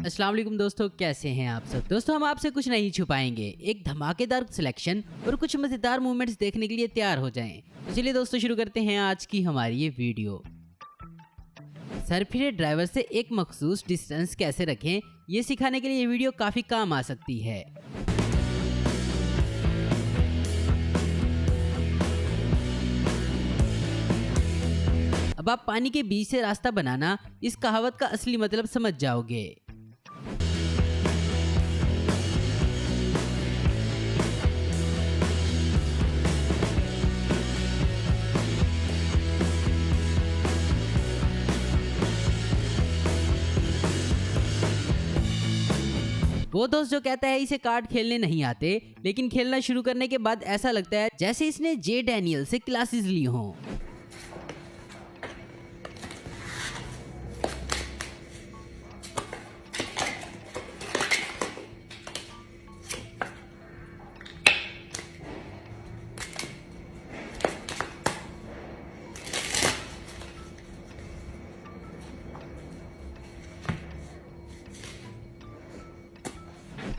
अस्सलाम वालेकुम दोस्तों, कैसे हैं आप सब। दोस्तों हम आपसे कुछ नहीं छुपाएंगे, एक धमाकेदार सिलेक्शन और कुछ मजेदार मूवमेंट्स देखने के लिए तैयार हो जाएं। तो चलिए दोस्तों शुरू करते हैं आज की हमारी ये वीडियो। सरफिरे ड्राइवर से एक मखसूस डिस्टेंस कैसे रखें, ये सिखाने के लिए ये वीडियो काफ़ी काम आ सकती है। अब आप पानी के बीच से रास्ता बनाना, इस कहावत का असली मतलब समझ जाओगे। वो दोस्त जो कहता है इसे कार्ड खेलने नहीं आते, लेकिन खेलना शुरू करने के बाद ऐसा लगता है जैसे इसने जे डैनियल से क्लासेस ली हों।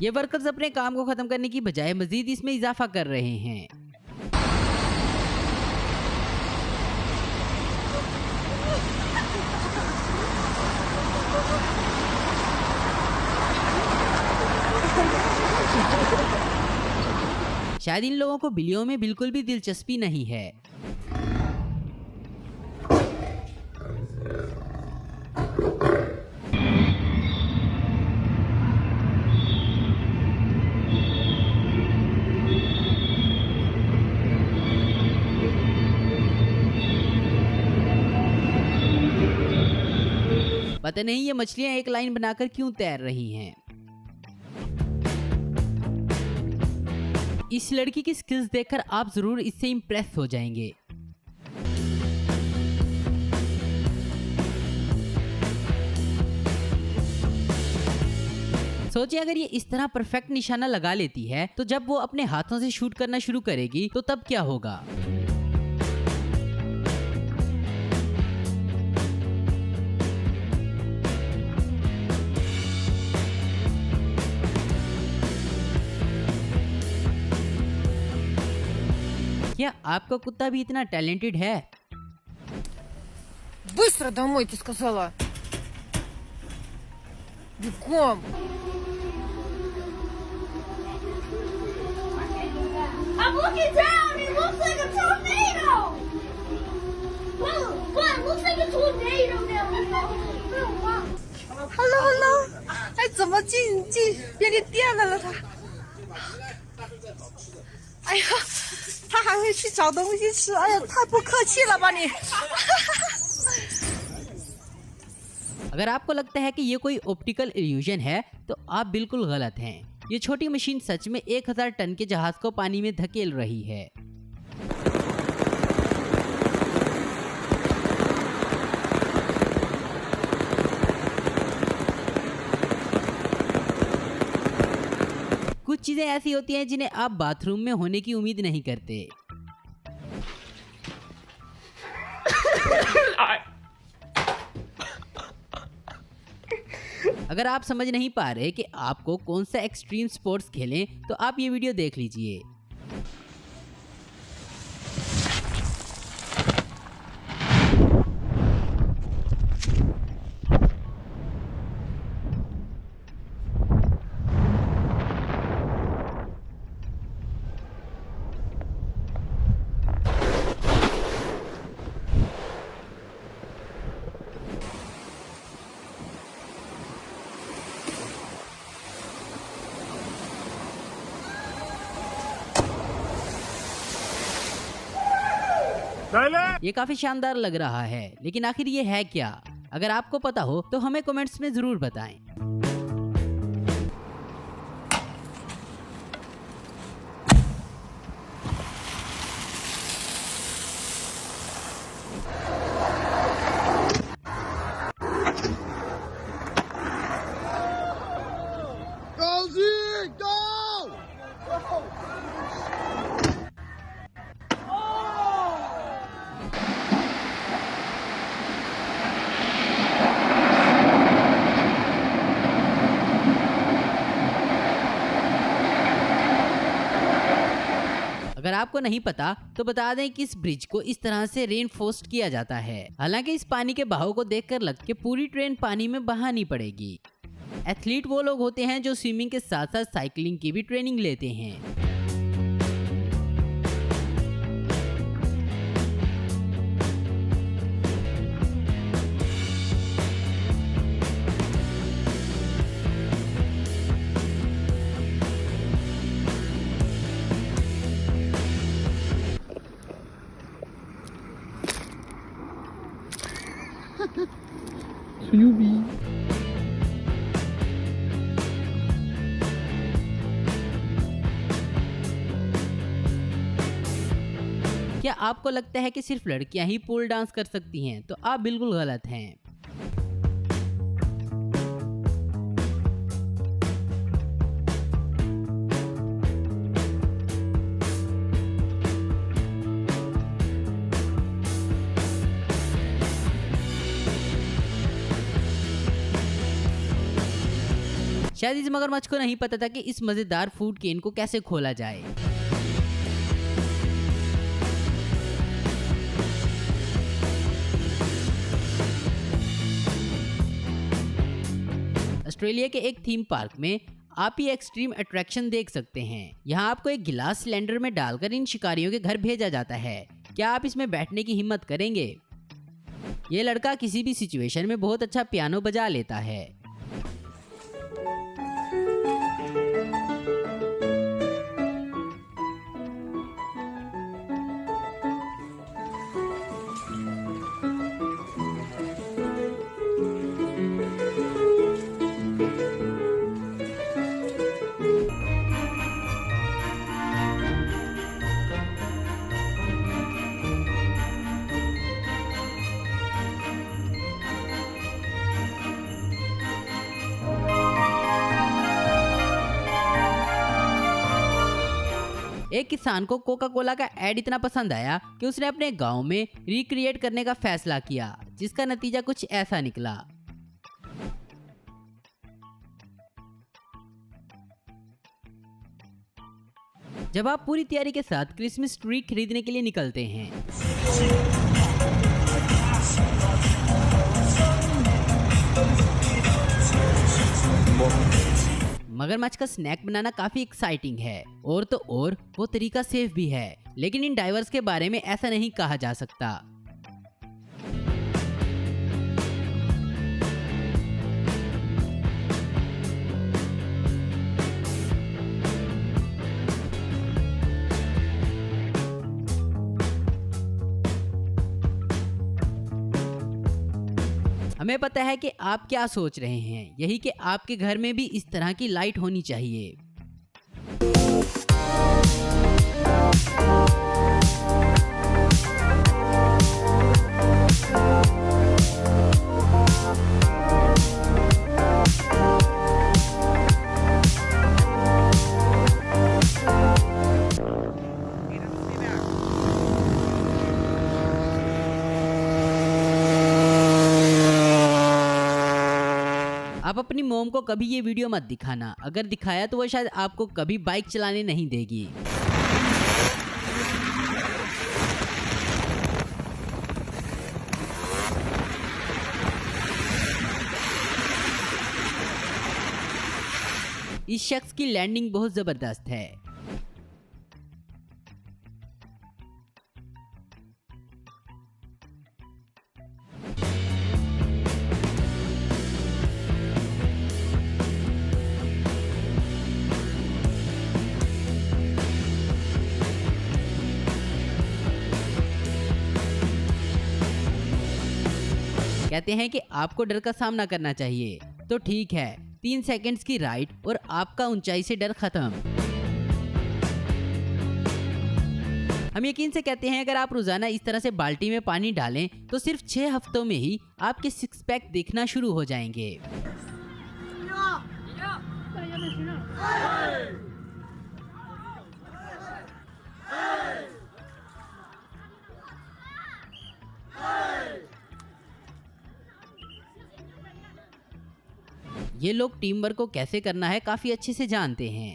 ये वर्कर्स अपने काम को खत्म करने की बजाय मजीद इसमें इजाफा कर रहे हैं। शायद इन लोगों को बिल्लियों में बिल्कुल भी दिलचस्पी नहीं है। पता नहीं ये मछलियां एक लाइन बनाकर क्यों तैर रही हैं। इस लड़की की स्किल्स देखकर आप जरूर इससे इंप्रेस हो जाएंगे। सोचिए अगर ये इस तरह परफेक्ट निशाना लगा लेती है तो जब वो अपने हाथों से शूट करना शुरू करेगी तो तब क्या होगा। क्या आपका कुत्ता भी इतना टैलेंटेड है? Быстро домой, ты сказала. Бегом. I'm looking down. It looks like a tornado. What? It looks like a tornado now. Hello, hello. 哎，怎么进便利店来了他？哎呀，他还会去找东西吃。哎呀，太不客气了吧你。अगर आपको लगता है कि ये कोई ऑप्टिकल इल्यूजन है तो आप बिल्कुल गलत हैं। ये छोटी मशीन सच में 1000 टन के जहाज को पानी में धकेल रही है। कुछ चीजें ऐसी होती हैं जिन्हें आप बाथरूम में होने की उम्मीद नहीं करते। अगर आप समझ नहीं पा रहे कि आपको कौन सा एक्सट्रीम स्पोर्ट्स खेलें तो आप ये वीडियो देख लीजिए। ये काफी शानदार लग रहा है, लेकिन आखिर ये है क्या? अगर आपको पता हो तो हमें कमेंट्स में जरूर बताएं। आपको नहीं पता तो बता दें कि इस ब्रिज को इस तरह से रेनफोर्स्ड किया जाता है। हालांकि इस पानी के बहाव को देखकर लगता है कि पूरी ट्रेन पानी में बहानी पड़ेगी। एथलीट वो लोग होते हैं जो स्विमिंग के साथ साथ साइकिलिंग की भी ट्रेनिंग लेते हैं। क्या आपको लगता है कि सिर्फ लड़कियां ही पूल डांस कर सकती हैं? तो आप बिल्कुल गलत हैं। शायद इस मगरमच्छ को नहीं पता था कि इस मजेदार फूड केन को कैसे खोला जाए। ऑस्ट्रेलिया के एक थीम पार्क में आप ये एक्सट्रीम अट्रैक्शन देख सकते हैं। यहाँ आपको एक गिलास सिलेंडर में डालकर इन शिकारियों के घर भेजा जाता है। क्या आप इसमें बैठने की हिम्मत करेंगे? ये लड़का किसी भी सिचुएशन में बहुत अच्छा पियानो बजा लेता है। एक किसान को कोका कोला का एड इतना पसंद आया कि उसने अपने गांव में रिक्रिएट करने का फैसला किया, जिसका नतीजा कुछ ऐसा निकला। जब आप पूरी तैयारी के साथ क्रिसमस ट्री खरीदने के लिए निकलते हैं, मगरमच्छ का स्नैक बनाना काफी एक्साइटिंग है और तो और वो तरीका सेफ भी है, लेकिन इन डाइवर्स के बारे में ऐसा नहीं कहा जा सकता। हमें पता है कि आप क्या सोच रहे हैं, यही कि आपके घर में भी इस तरह की लाइट होनी चाहिए। आप अपनी मॉम को कभी ये वीडियो मत दिखाना, अगर दिखाया तो वो शायद आपको कभी बाइक चलाने नहीं देगी। इस शख्स की लैंडिंग बहुत जबरदस्त है। कहते हैं कि आपको डर का सामना करना चाहिए, तो ठीक है, 3 सेकंड्स की राइड और आपका ऊंचाई से डर खत्म। हम यकीन से कहते हैं अगर आप रोजाना इस तरह से बाल्टी में पानी डालें तो सिर्फ 6 हफ्तों में ही आपके 6 पैक दिखना शुरू हो जाएंगे। ये लोग टीम वर्क को कैसे करना है काफी अच्छे से जानते हैं।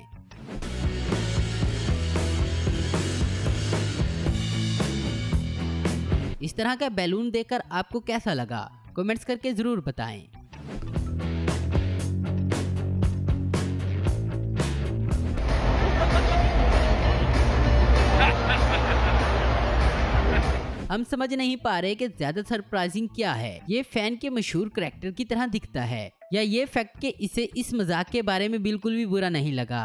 इस तरह का बैलून देखकर आपको कैसा लगा, कमेंट्स करके जरूर बताएं। हम समझ नहीं पा रहे कि ज्यादा सरप्राइजिंग क्या है, ये फैन के मशहूर करैक्टर की तरह दिखता है या ये फैक्ट कि इसे इस मजाक के बारे में बिल्कुल भी बुरा नहीं लगा।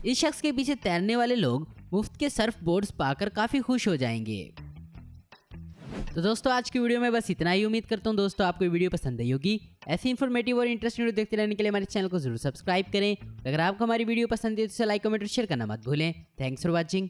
इस शख्स के पीछे तैरने वाले लोग मुफ्त के सर्फ बोर्ड्स पाकर काफी खुश हो जाएंगे। तो दोस्तों आज की वीडियो में बस इतना ही। उम्मीद करता हूँ दोस्तों आपको वीडियो पसंद आई होगी। ऐसी इन्फॉर्मेटिव और इंटरेस्टिंग वीडियो देखते रहने के लिए हमारे चैनल को जरूर सब्सक्राइब करें। अगर आपको हमारी वीडियो पसंद है तो इसे लाइक, कमेंट और शेयर करना मत भूलें। Thanks for watching.